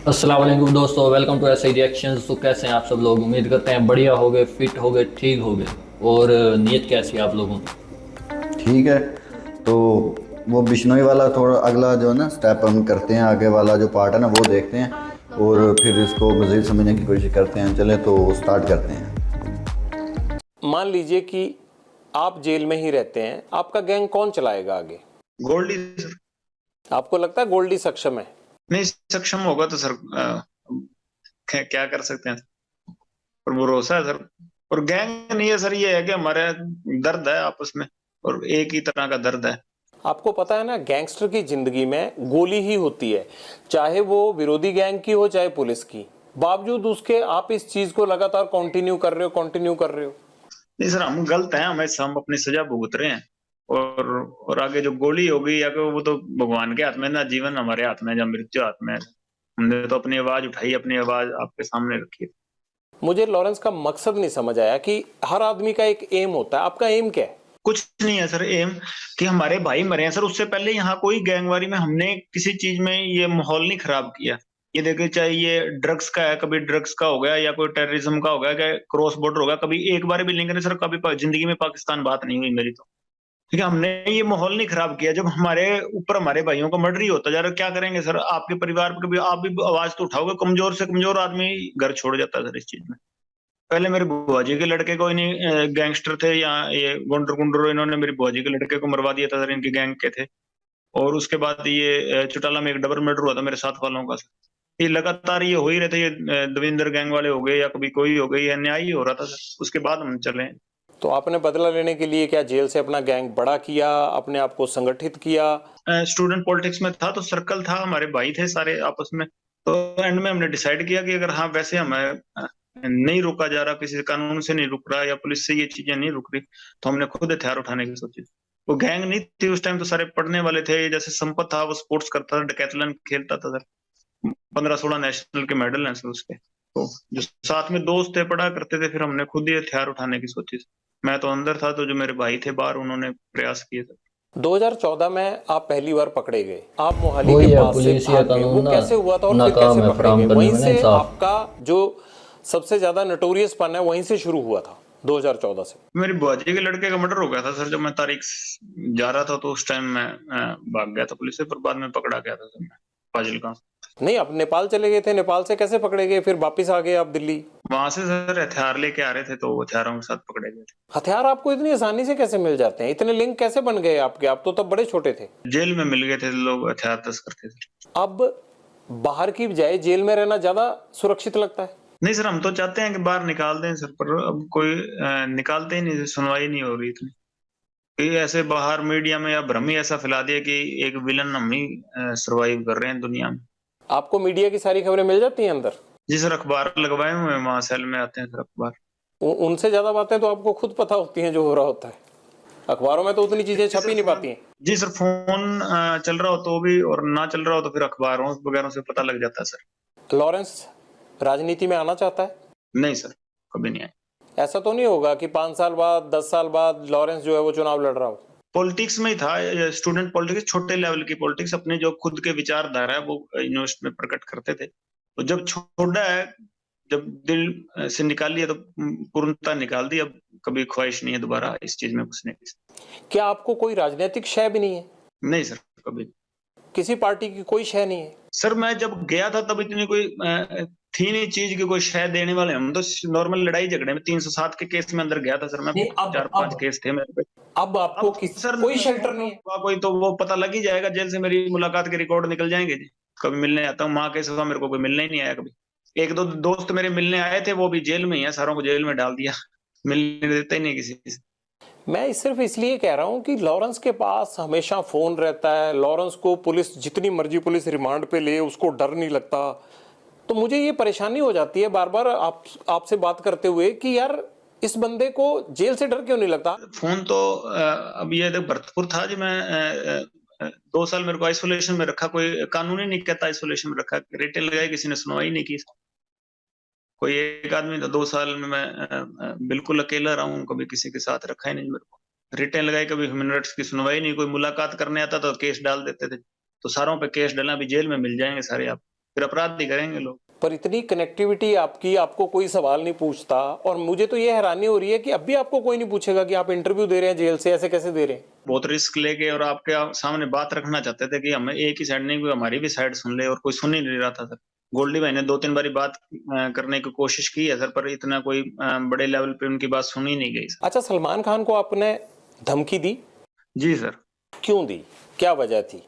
अस्सलाम वालेकुम दोस्तों, वेलकम टू ऐसे रिएक्शंस। तो कैसे हैं आप सब लोग? उम्मीद करते हैं बढ़िया हो गए, फिट हो गए, ठीक हो गए। और नीयत कैसी है आप लोगों की? ठीक है। तो वो बिश्नोई वाला थोड़ा अगला जो है ना स्टेप हम करते हैं, आगे वाला जो पार्ट है ना वो देखते हैं और फिर इसको मज़ीद समझने की कोशिश करते हैं। चले तो स्टार्ट करते हैं। मान लीजिए कि आप जेल में ही रहते हैं, आपका गैंग कौन चलाएगा आगे? गोल्डी सर। आपको लगता है गोल्डी सक्षम है? नहीं, सक्षम होगा तो सर क्या कर सकते हैं। पर भरोसा है सर। और गैंग नहीं है सर, ये है कि हमारे दर्द है आपस में और एक ही तरह का दर्द है। आपको पता है ना, गैंगस्टर की जिंदगी में गोली ही होती है, चाहे वो विरोधी गैंग की हो चाहे पुलिस की। बावजूद उसके आप इस चीज को लगातार कंटिन्यू कर रहे हो। नहीं सर, हम गलत हैं, हम अपनी सजा भुगत रहे हैं। और आगे जो गोली होगी या वो तो भगवान के हाथ में ना, जीवन हमारे हाथ में है या मृत्यु हाथ में है। हमने तो अपनी आवाज उठाई, अपनी आवाज आपके सामने रखी है। मुझे लॉरेंस का मकसद नहीं समझ आया कि हर आदमी का एक एम होता है, आपका एम क्या है? कुछ नहीं है सर एम, कि हमारे भाई मरे हैं सर। उससे पहले यहाँ कोई गैंगवारी में हमने किसी चीज में ये माहौल नहीं खराब किया। ये देखिए, चाहे ये ड्रग्स का है, कभी ड्रग्स का हो गया या कोई टेररिज्म का हो गया, क्या क्रॉस बॉर्डर हो गया, कभी एक बार भी लिंक नहीं सर। कभी जिंदगी में पाकिस्तान बात नहीं हुई मेरी तो। ठीक है, हमने ये माहौल नहीं खराब किया। जब हमारे ऊपर हमारे भाइयों का मर्डर ही होता जा रहा है, क्या करेंगे सर? आपके परिवार पर कभी आप भी आवाज तो उठाओगे? कमजोर से कमजोर आदमी घर छोड़ जाता है सर इस चीज में। पहले मेरे बुआ जी के लड़के को इन्हीं गैंगस्टर थे या ये गुंडर गुंडर, इन्होंने मेरी बुआ जी के लड़के को मरवा दिया था सर, इनके गैंग के थे। और उसके बाद ये चौटाला में एक डबल मर्डर हुआ था मेरे साथ वालों का सर। ये लगातार ये हो ही रहे थे। ये दविंदर गैंग वाले हो गए या कभी कोई हो गई, ये अन्याय ही हो रहा था सर। उसके बाद हम चले। तो आपने बदला लेने के लिए क्या जेल से अपना गैंग बड़ा किया, अपने आप को संगठित किया? स्टूडेंट पॉलिटिक्स में था तो सर्कल था, हमारे भाई थे सारे आपस में। तो एंड में हमने डिसाइड किया कि अगर हाँ वैसे हमें नहीं रोका जा रहा, किसी कानून से नहीं रुक रहा या पुलिस से ये चीजें नहीं रुक रही, तो हमने खुद हथियार उठाने की सोची। वो गैंग नहीं थी उस टाइम, तो सारे पढ़ने वाले थे। जैसे संपत था, वो स्पोर्ट्स करता था, डेकैथलॉन खेलता था सर। 15-16 नेशनल के मेडल हैं सर उसके। तो जो साथ में दोस्त थे पढ़ा करते थे, फिर हमने खुद ही हथियार उठाने की सोची। मैं तो अंदर था, तो जो मेरे भाई थे बाहर, उन्होंने प्रयास किए थे। 2014 में आप पहली बार पकड़े गए, आप मोहाली के वही है, पास से पुलिस या भाग गए। वो कानून ना कैसे हुआ था और फिर नाकाम कैसे है पकड़े गए? फराम करने वहीं में ना से इंसाफ। आपका जो सबसे ज्यादा नटोरियस पन है वहीं से शुरू हुआ था, 2014 से। मेरी बुआ जी के लड़के का मर्डर हो गया था सर। जब मैं तारीख जा रहा था तो उस टाइम मैं भाग गया था पुलिस से, पर बाद में पकड़ा गया था सर मैं फाजिलका। नहीं, आप नेपाल चले गए थे, नेपाल से कैसे पकड़े गए? फिर वापिस आ गए आप दिल्ली? वहां से सर हथियार लेके आ रहे थे, तो हथियारों के साथ पकड़े गए थे। हथियार आपको इतनी आसानी से कैसे मिल जाते हैं? इतने लिंक कैसे बन गए आपके? आप तो तब बड़े छोटे थे। जेल में मिल गए थे लोग, हथियार तस्कर थे सर। अब बाहर की बजाय जेल में रहना ज्यादा सुरक्षित लगता है? नहीं सर, हम तो चाहते हैं कि बाहर निकाल दें सर, पर अब कोई निकालते ही नहीं, सुनवाई नहीं हो रही इतनी। ये ऐसे बाहर मीडिया में या भ्रम ही ऐसा फैला दिया कि एक विलन हम ही सरवाइव कर रहे हैं दुनिया में। आपको मीडिया की सारी खबरें मिल जाती हैं अंदर? जी सर, अखबार लगवाए हुए हैं, वहां सेल में आते हैं सर अखबार। उनसे ज्यादा बातें तो आपको खुद पता होती हैं जो हो रहा होता है। अखबारों में तो उतनी चीजें छप ही नहीं पाती हैं। जी सर, फोन चल रहा हो तो भी, और ना चल रहा हो तो फिर अखबारों वगैरह से पता लग जाता है सर। लॉरेंस राजनीति में आना चाहता है? नहीं सर, कभी नहीं आए। ऐसा तो नहीं होगा कि 5 साल बाद 10 साल बाद लॉरेंस जो है वो चुनाव लड़ रहा हो? पॉलिटिक्स में ही था, स्टूडेंट पॉलिटिक्स, छोटे लेवल की पॉलिटिक्स। अपने जो खुद के विचारधारा है वो यूनिवर्सिटी में प्रकट करते थे। तो जब छोड़ा है, जब दिल से निकाल लिया तो पूर्णता निकाल दी। अब कभी ख्वाहिश नहीं है दोबारा इस चीज में घुसने की। क्या आपको कोई राजनीतिक शय भी नहीं है? नहीं सर, कभी। किसी पार्टी की कोई शय नहीं है? सर मैं जब गया था तब इतनी कोई थी नहीं चीज की कोई शय देने वाले। हम तो नॉर्मल लड़ाई झगड़े में 307 के केस में अंदर गया था सर मैं। नहीं, अब 4-5 अब केस थे मेरे पे। अब आपको अब किस सर कोई शेल्टर नहीं है? कोई तो वो पता लग ही जाएगा, जेल से मेरी मुलाकात के रिकॉर्ड निकल जाएंगे जी। कभी मिलने आता हूँ माँ के सिवा, मेरे को कोई मिलने ही नहीं आया कभी। एक दो दोस्त मेरे मिलने आए थे, वो भी जेल में ही है, सारों को जेल में डाल दिया। मिलने देते ही नहीं किसी से। मैं सिर्फ इसलिए कह रहा हूं कि लॉरेंस के पास हमेशा फोन रहता है। लॉरेंस को पुलिस जितनी मर्जी पुलिस रिमांड पे ले, उसको डर नहीं लगता। तो मुझे ये परेशानी हो जाती है बार बार आपसे बात करते हुए कि यार इस बंदे को जेल से डर क्यों नहीं लगता? फोन तो अब ये देख, भरतपुर था जी। मैं 2 साल मेरे को आइसोलेशन में रखा। कोई कानून ही नहीं कहता आइसोलेशन में रखा। रेटे लगाई, किसी ने सुनवाई नहीं की। कोई एक आदमी था, 2 साल में मैं बिल्कुल अकेला रहा हूँ। कभी किसी के साथ रखा ही नहीं मेरे को। रिटेन लगाई, कभी ह्यूमन राइट्स की सुनवाई नहीं। कोई मुलाकात करने आता तो केस डाल देते थे। तो सारों पे केस डालना, अभी जेल में मिल जाएंगे सारे आप। फिर अपराध ही करेंगे लोग। पर इतनी कनेक्टिविटी आपकी, आपको कोई सवाल नहीं पूछता, और मुझे तो ये हैरानी हो रही है कि अब भी आपको कोई नहीं पूछेगा कि आप इंटरव्यू दे रहे हैं जेल से, ऐसे कैसे दे रहे हैं? बहुत रिस्क लेके और आपके सामने बात रखना चाहते थे कि हमें एक ही साइड नहीं, कोई हमारी भी साइड सुन ले, और कोई सुन ही नहीं रहा था सर। गोल्डी भाई ने 2-3 बारी बात करने की कोशिश की है सर, पर इतना कोई बड़े लेवल पे उनकी बात सुनी नहीं गई सर। अच्छा, सलमान खान को आपने धमकी दी? जी सर। क्यों दी, क्या वजह थी?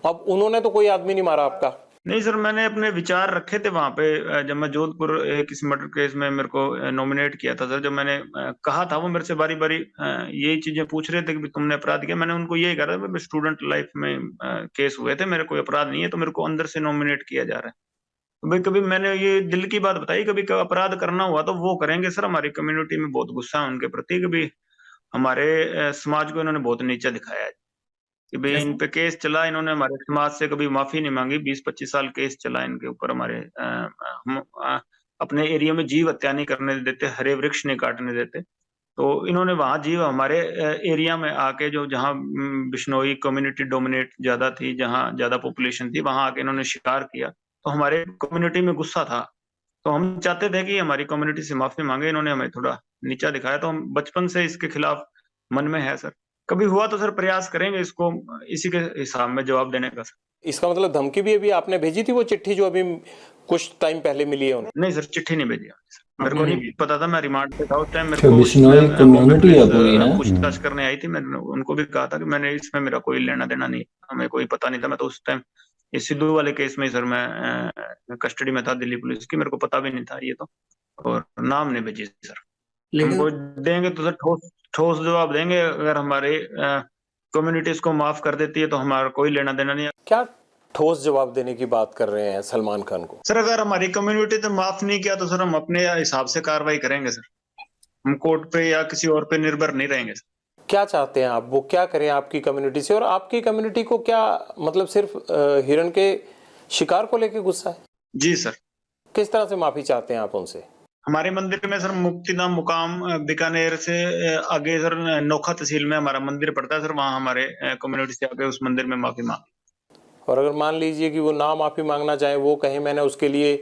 अब उन्होंने तो कोई आदमी नहीं मारा आपका। नहीं सर, मैंने अपने विचार रखे थे वहां पे जब मैं जोधपुर किसी मर्डर केस में मेरे को नॉमिनेट किया था सर। जब मैंने कहा था, वो मेरे से बारी बारी यही चीजें पूछ रहे थे कि तुमने अपराध किया। मैंने उनको यही कहा था, स्टूडेंट लाइफ में केस हुए थे, मेरे कोई अपराध नहीं है, तो मेरे को अंदर से नॉमिनेट किया जा रहा है। तो भाई कभी मैंने ये दिल की बात बताई, कभी अपराध करना हुआ तो वो करेंगे सर। हमारी कम्युनिटी में बहुत गुस्सा है उनके प्रति, कभी हमारे समाज को इन्होंने बहुत नीचा दिखाया है कि भाई इन पे केस चला, इन्होंने हमारे समाज से कभी माफी नहीं मांगी। 20-25 साल केस चला इनके ऊपर। हमारे हम अपने एरिया में जीव हत्या नहीं करने देते, हरे वृक्ष नहीं काटने देते। तो इन्होंने वहां जीव हमारे एरिया में आके, जो जहाँ बिश्नोई कम्युनिटी डोमिनेट ज्यादा थी, जहाँ ज्यादा पॉपुलेशन थी, वहां आके इन्होंने शिकार किया। तो हमारे कम्युनिटी में गुस्सा था, तो हम चाहते थे कि हमारी कम्युनिटी से माफी मांगे। इन्होंने हमें थोड़ा नीचा दिखाया, तो हम बचपन से इसके खिलाफ मन में है सर। कभी हुआ तो सर प्रयास करेंगे इसको इसी के हिसाब में जवाब देने का सर। इसका मतलब धमकी भी अभी आपने भेजी थी, वो चिट्ठी जो अभी कुछ टाइम पहले मिली है उन्हें? नहीं सर, चिट्ठी नहीं भेजी सर। मेरे को नहीं पता था, मैं रिमांड पे था उस टाइम। मेरे अच्छा, को बिश्नोई कम्युनिटी है पूरी है? पूछताछ करने आई थी। मैंने उनको भी कहा था कि मैंने इसमें मेरा कोई लेना देना नहीं, हमें कोई पता नहीं था। मैं तो उस टाइम इस सिद्धू वाले केस में सर मैं कस्टडी में था दिल्ली पुलिस की, मेरे को पता भी नहीं था ये तो। और नाम नहीं भेजी सर। हमको देंगे तो सर ठोस ठोस जवाब देंगे। अगर हमारे कम्युनिटी इसको माफ कर देती है तो हमारा कोई लेना देना नहीं है। क्या ठोस जवाब देने की बात कर रहे हैं सलमान खान को? सर अगर हमारी कम्युनिटी ने माफ नहीं किया तो सर हम अपने हिसाब से कार्रवाई करेंगे सर। हम कोर्ट पे या किसी और पे निर्भर नहीं रहेंगे सर। क्या चाहते हैं आप, वो क्या करें आपकी कम्युनिटी से? और आपकी कम्युनिटी को क्या मतलब सिर्फ हिरण के शिकार को लेके गुस्सा है? जी सर। किस तरह से माफी चाहते हैं आप उनसे? हमारे मंदिर में सर मुक्तिधाम मुकाम बीकानेर से आगे सर नोखा तहसील में हमारा मंदिर पड़ता है सर। वहाँ हमारे कम्युनिटी से आगे उस मंदिर में माफी मांगी। और अगर मान लीजिए कि वो ना माफी मांगना चाहे, वो कहें मैंने उसके लिए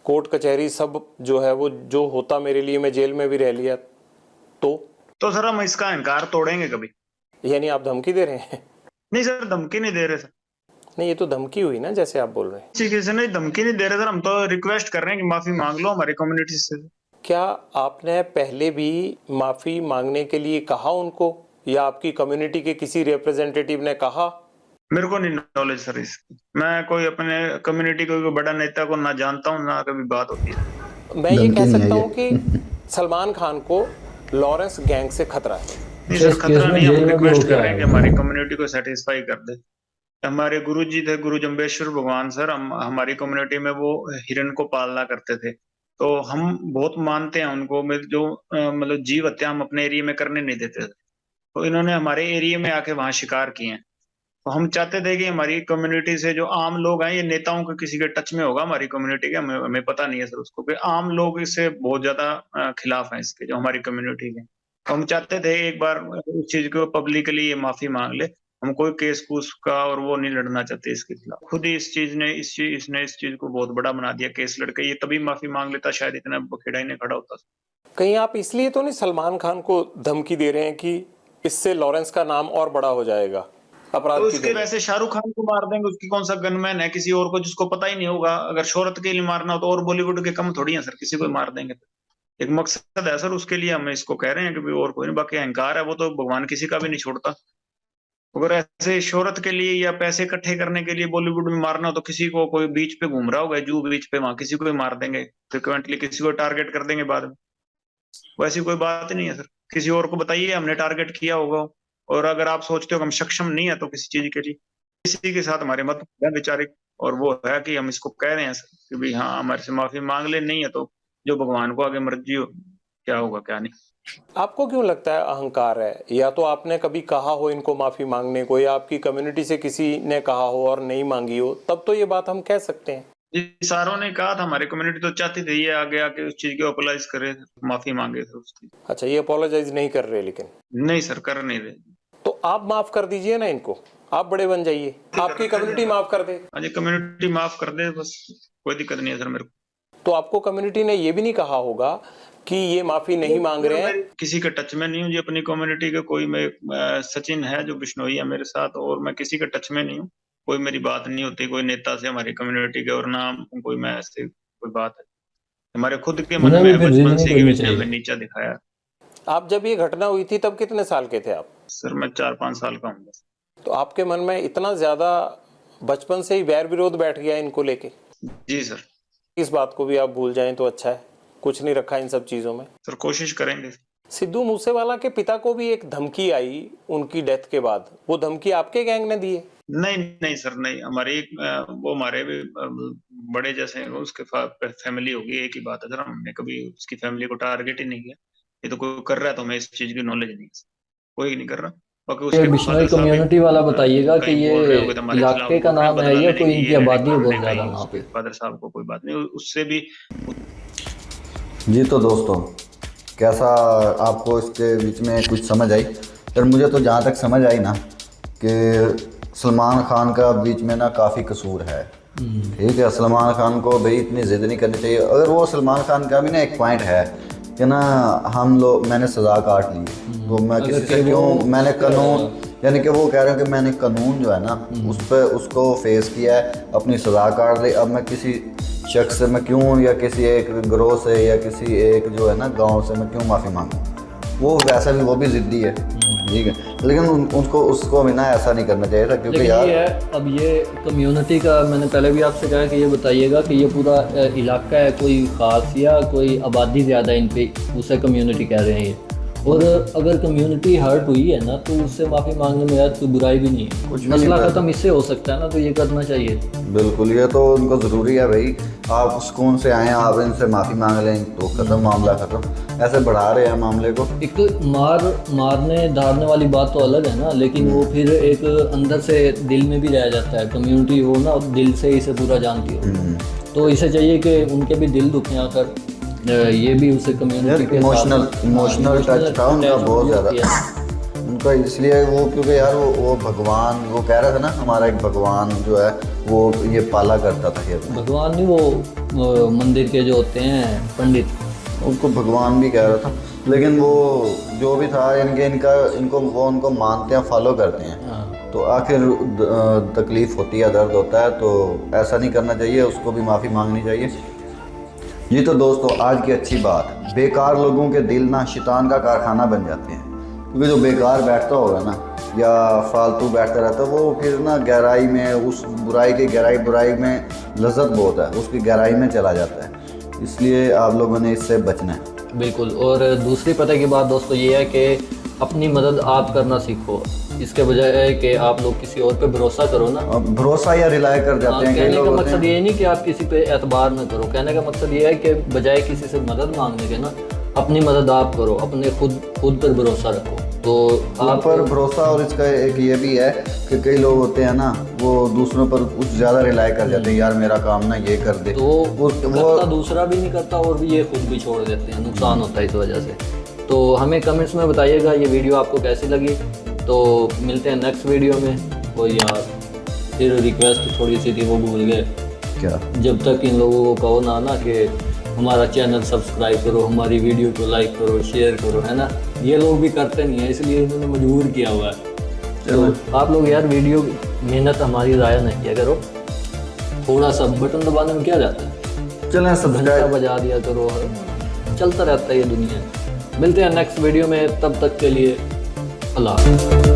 कोर्ट कचहरी सब जो है वो जो होता मेरे लिए, मैं जेल में भी रह लिया, तो सर हम इसका इनकार तोड़ेंगे कभी। यानी आप धमकी दे रहे हैं? नहीं सर, धमकी नहीं दे रहे सर। नहीं, ये तो धमकी हुई ना, जैसे आप बोल रहे हैं। किसी से नहीं, धमकी नहीं दे रहे सर। हम तो रिक्वेस्ट कर रहे हैं कि माफी मांग लो हमारी कम्युनिटी से। क्या आपने पहले भी माफी मांगने के लिए कहा उनको, या आपकी कम्युनिटी के किसी रिप्रेजेंटेटिव ने कहा? मेरे को नहीं नॉलेज सर इसकी। मैं कोई अपने कम्युनिटी को कोई बड़ा नेता को ना जानता हूँ, ना कभी बात होती है। मैं ये कह सकता हूँ कि सलमान खान को लॉरेंस गैंग से खतरा है। नहीं सर, खतरा नहीं। हम रिक्वेस्ट कर रहे हैं कि हमारी कम्युनिटी को सेटिस्फाई कर दे। हमारे गुरु जी थे, गुरु जम्बेश्वर भगवान सर, हमारी कम्युनिटी में वो हिरण को पालना करते थे। तो हम बहुत मानते हैं उनको। जो मतलब जीव हत्या हम अपने एरिया में करने नहीं देते थे, तो इन्होंने हमारे एरिया में आके वहां शिकार किए हैं। तो हम चाहते थे कि हमारी कम्युनिटी से जो आम लोग हैं, ये नेताओं के किसी के टच में होगा हमारी कम्युनिटी के, हमें पता नहीं है सर उसको, कि आम लोग इससे बहुत ज्यादा खिलाफ हैं इसके, जो हमारी कम्युनिटी के। तो हम चाहते थे एक बार इस चीज को पब्लिकली ये माफी मांग ले। हम कोई केस कूस का और वो नहीं लड़ना चाहते इसके खिलाफ। खुद ही इस चीज ने इसने इस चीज को बहुत बड़ा बना दिया केस लड़के। ये तभी माफी मांग लेता, शायद इतना बखेड़ा ही नहीं खड़ा होता। कहीं आप इसलिए तो नहीं सलमान खान को धमकी दे रहे हैं कि इससे लॉरेंस का नाम और बड़ा हो जाएगा अपराध तो की उसके वैसे शाहरुख खान को मार देंगे, उसकी कौन सा गनमैन है किसी और को जिसको पता ही नहीं होगा। अगर शोहरत के लिए मारना हो तो और बॉलीवुड के कम थोड़ी है सर, किसी को मार देंगे। एक मकसद है सर, उसके लिए हम इसको कह रहे हैं कि भाई और कोई नहीं। बाकी अहंकार है वो तो भगवान किसी का भी नहीं छोड़ता। अगर ऐसे शोहरत के लिए या पैसे इकट्ठे करने के लिए बॉलीवुड में मारना हो तो किसी को, कोई बीच पे घूम रहा होगा जू बीच पे, वहां किसी को भी मार देंगे फ्रिक्वेंटली, किसी को टारगेट कर देंगे बाद में। वैसी कोई बात नहीं है सर। किसी और को बताइए हमने टारगेट किया होगा। और अगर आप सोचते हो कि हम सक्षम नहीं है तो किसी चीज के लिए, किसी के साथ हमारे मत है वैचारिक, और वो है कि हम इसको कह रहे हैं सर कि भाई हाँ हमारे से माफी मांग ले, नहीं है तो जो भगवान को आगे मर्जी हो, क्या होगा क्या नहीं। आपको क्यों लगता है अहंकार है? या तो आपने कभी कहा हो इनको माफी मांगने को, या आपकी कम्युनिटी से किसी ने कहा हो और नहीं मांगी हो, तब तो ये बात हम कह सकते हैं। जी, सारों ने कहा था। हमारी कम्युनिटी तो चाहती थी ये आगे आके उस चीज को अपोलाइज करे, माफी मांगे सर उसकी। अच्छा, ये अपोलोजाइज नहीं कर रहे लेकिन? नहीं सर, कर नहीं रहे। तो आप माफ कर दीजिए ना इनको। आप बड़े बन जाइए, आपकी कम्युनिटी माफ कर दे। हाँ जी, कम्युनिटी माफ कर दे बस, कोई दिक्कत नहीं है सर मेरे को। तो आपको कम्युनिटी ने ये भी नहीं कहा होगा कि ये माफी नहीं मांग रहे हैं? किसी के टच में नहीं हूँ जी अपनी कम्युनिटी के। कोई मैं सचिन है जो बिश्नोई है मेरे साथ, और मैं किसी के टच में नहीं हूँ। कोई मेरी बात नहीं होती कोई नेता से हमारी कम्युनिटी के, और ना कोई मैं ऐसे कोई बात है हमारे खुद के मन उन्हें में भी फिर बचपन रीजनिंग से कि करनी इसने हमें चाहिए। नीचा दिखाया। आप जब ये घटना हुई थी तब कितने साल के थे आप? सर मैं 4-5 साल का हूँ। तो आपके मन में इतना ज्यादा बचपन से ही वैर विरोध बैठ गया इनको लेके? जी सर। इस बात को भी आप भूल जाएं तो अच्छा है, कुछ नहीं रखा इन सब चीजों में। सर कोशिश करेंगे। सिद्धू मूसेवाला के पिता को भी एक धमकी आई उनकी डेथ के बाद, वो धमकी आपके गैंग ने दी है? नहीं नहीं सर नहीं, हमारे वो हमारे भी बड़े जैसे हैं, उसके फैमिली होगी, एक ही बात है सर। हमने कभी उसकी फैमिली को टारगेट ही नहीं किया। ये तो कोई कर रहा है तो हमें इस चीज की नॉलेज नहीं है, कोई नहीं कर रहा। बाकी ये उसके बिश्नोई फादर साहब भी कम्युनिटी वाला बताइएगा कि कहीं ये बोल रहे होगे तो हमारे खिलाफ इलाके का बोल रहे हैं, नाम है बदला या लेने कोई की इनकी ये आबादी है हमने बहुत ज्यादा कहीं वहाँ पे? फादर साहब को कोई बात नहीं उससे भी। जी तो दोस्तों, कैसा आपको इसके बीच में कुछ समझ आई? पर मुझे तो जहाँ तक समझ आई ना कि सलमान खान का बीच में ना काफ़ी कसूर है। ठीक है, सलमान खान को भाई इतनी ज़िद नहीं करनी चाहिए। अगर वो सलमान खान का भी ना एक पॉइंट है कि ना हम लोग मैंने सज़ा काट ली, तो मैं किसी से क्यों, मैंने कानून, यानी कि वो कह रहे हैं कि मैंने कानून जो है ना उस पर उसको फेस किया है, अपनी सज़ा काट ली। अब मैं किसी शख्स से मैं क्यों, या किसी एक ग्रोह से या किसी एक जो है ना गांव से मैं क्यों माफ़ी मांगूं? वो वैसा भी वो भी ज़िद्दी है, ठीक है, लेकिन उसको उसको भी ना ऐसा नहीं करना चाहिए था, क्योंकि यार ये है अब ये कम्युनिटी का, मैंने पहले भी आपसे कहा कि ये बताइएगा कि ये पूरा इलाका है कोई ख़ास या कोई आबादी ज़्यादा इन पे, उसे कम्युनिटी कह रहे हैं ये। और अगर कम्युनिटी हर्ट हुई है ना तो उससे माफ़ी मांगने में यार कोई बुराई भी नहीं है, मसला ख़त्म इससे हो सकता है ना, तो ये करना चाहिए। बिल्कुल, ये तो उनको ज़रूरी है भाई। आप सुकून से आए, आप इनसे माफ़ी मांग लें तो ख़त्म, मामला ख़त्म। ऐसे बढ़ा रहे हैं मामले को। एक मारने धारने वाली बात तो अलग है ना, लेकिन वो फिर एक अंदर से दिल में भी रह जाता है। कम्युनिटी हो ना दिल से इसे पूरा जानती हो, तो इसे चाहिए कि उनके भी दिल दुखें आकर ये भी उसे कम्युनिटी के इमोशनल टच था उनका बहुत ज़्यादा उनका, इसलिए वो, क्योंकि यार वो भगवान, वो कह रहा था ना हमारा एक भगवान जो है वो ये पाला करता था। ये भगवान नहीं, वो मंदिर के जो होते हैं पंडित, उनको भगवान भी कह रहा था, लेकिन वो जो भी था इनको वो उनको मानते हैं, फॉलो करते हैं, तो आखिर तकलीफ़ होती है, दर्द होता है, तो ऐसा नहीं करना चाहिए, उसको भी माफ़ी मांगनी चाहिए। ये तो दोस्तों आज की अच्छी बात, बेकार लोगों के दिल ना शैतान का कारखाना बन जाते हैं, क्योंकि जो बेकार बैठता होगा ना या फालतू बैठता रहता है वो फिर ना गहराई में, उस बुराई की बुराई में लज्जत बहुत है, उसकी गहराई में चला जाता है। इसलिए आप लोगों ने इससे बचना है। बिल्कुल। और दूसरी पता की बात दोस्तों ये है कि अपनी मदद आप करना सीखो, इसके बजाय कि आप लोग किसी और पे भरोसा करो ना। अब भरोसा या रिलाय कर जाते हैं। कहने का मकसद ये नहीं कि आप किसी पे एतबार ना करो, कहने का मकसद ये है कि बजाय किसी से मदद मांगने के ना अपनी मदद आप करो, अपने खुद पर भरोसा रखो, तो आप पर भरोसा। और इसका एक ये भी है कि कई लोग होते हैं ना वो दूसरों पर कुछ ज़्यादा रिलाय कर जाते हैं, यार मेरा काम ना ये कर दे, तो वो दूसरा भी नहीं करता और भी ये खुद भी छोड़ देते हैं, नुकसान होता है इस वजह से। तो हमें कमेंट्स में बताइएगा ये वीडियो आपको कैसी लगी। तो मिलते हैं नेक्स्ट वीडियो में। और यार फिर रिक्वेस्ट थोड़ी सी थी, वो भूल गए क्या, जब तक इन लोगों को कहो ना कि हमारा चैनल सब्सक्राइब करो, हमारी वीडियो को लाइक करो, शेयर करो, है ना, ये लोग भी करते नहीं है, इसलिए इन्होंने मजबूर किया हुआ है। तो आप लोग यार वीडियो मेहनत हमारी ज़ाया नहीं किया करो, थोड़ा सा बटन दबाने में क्या जाता है, चलें घंटा सब्सक्राइब बजा दिया करो, चलता रहता है ये दुनिया। मिलते हैं नेक्स्ट वीडियो में, तब तक के लिए अल्लाह हाफ़िज़।